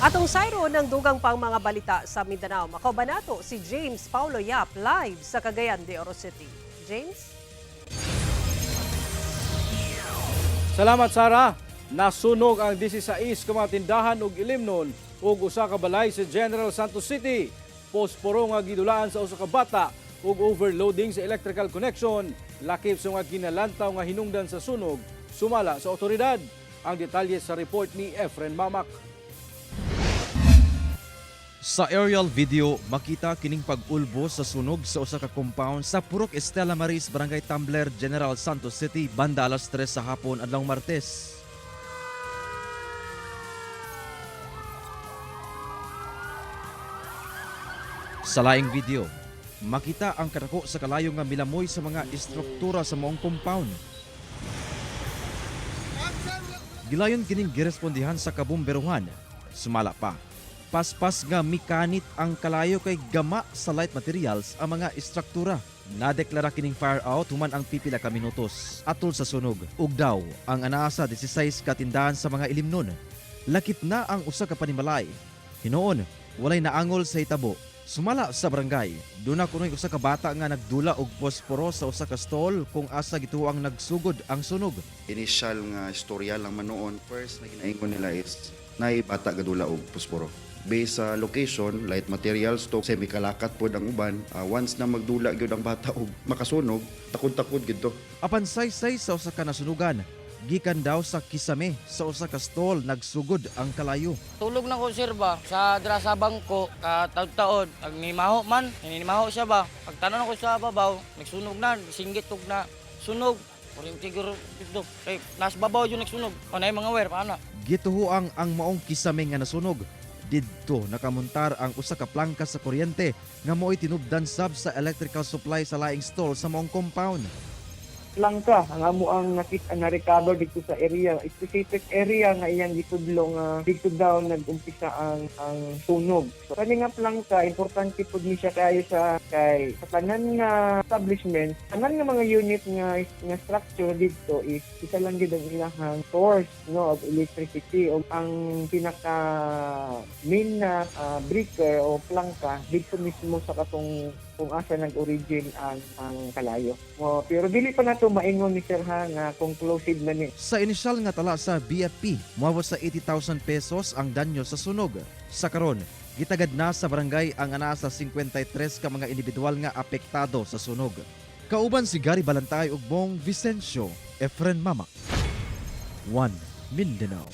Atong sayro ng dugang pang mga balita sa Mindanao. Makobanato si James Paulo Yap live sa Cagayan de Oro City. James? Salamat, Sara. Nasunog ang 16 ka mga tindahan ug ilimnon ug usa ka balay sa General Santos City. Posporo nga gidulaan sa usa ka bata ug overloading sa electrical connection. Lakip sa mga kinalantaw nga hinungdan sa sunog sumala sa otoridad. Ang detalye sa report ni Efren Mamak. Sa aerial video, makita kining pag-ulbo sa sunog sa usa ka compound sa Purok Estela Maris, Barangay Tumbler, General Santos City, banda alas 3 sa hapon adlong Martes. Sa laing video, makita ang kadako sa kalayo nga milamoy sa mga istruktura sa maong compound. Gilayon kining girespondihan sa kabumberuhan. Sumala pa, paspas nga mikanit ang kalayo kay gama sa light materials ang mga istruktura. Nadeklara kining fire out human ang pipila ka minutos atol sa sunog. Ug daw ang anaasa 16 ka tindahan sa mga ilimnon. Lakip na ang usa ka panimalay. Hinoon, walay naangol sa hitabo. Sumala sa barangay, doon na kunoy usa ka bata nga nagdula og posporo sa usa ka stall kung asa gituang nagsugod ang sunog. Initial nga istorya lang man noon, first na ginaingon nila is naibata gadula og posporo. Based sa location, light materials to semi-kalakat po ang uban. Once na magdula gyud ang bata og makasunog, takod-takod gid to. Apan saysay sa usa ka nasunugan, gikan daw sa kisame sa usa ka stall nagsugod ang kalayo. Tulog na ko sir ba sa dira sa bangko taud-taod pag nimaho man ninimaho siya ba pagtanan ako sa babaw nagsunog na singgit ug na sunog kuring tiguro dito kay nas babaw yung nagsunog anay mga wire paana Gituhuang ang maong kisame nga nasunog. Didto nakamuntar ang usa ka plangka sa kuryente nga mo'y tinubdan sab sa electrical supply sa laing stall sa maong compound. Langka ang amo ang nakita na recover dito sa area, specific area nga iyang gitudlo nga dito daw nag-umpisa ang sunog. So kani nga plangka importante pud ni siya kayo sa tanan nga establishment, tanan nga mga unit nga structure dito is isa lang gid ang ilahang source no of electricity o ang pinaka main na breaker o plangka dito mismo sa katong kung asa nag-origin ang kalayo. Pero dili pa nato maingon ni Sir ha nga conclusive na ni. Sa inisyal nga tala sa BFP, moabot sa 80,000 pesos ang danyo sa sunog. Sa karon, gitagad na sa barangay ang anaasa 53 ka mga individual nga apektado sa sunog. Kauban si Gary Balantay ug Bong Vicencio, Efren Mamak. 1 Mindanao.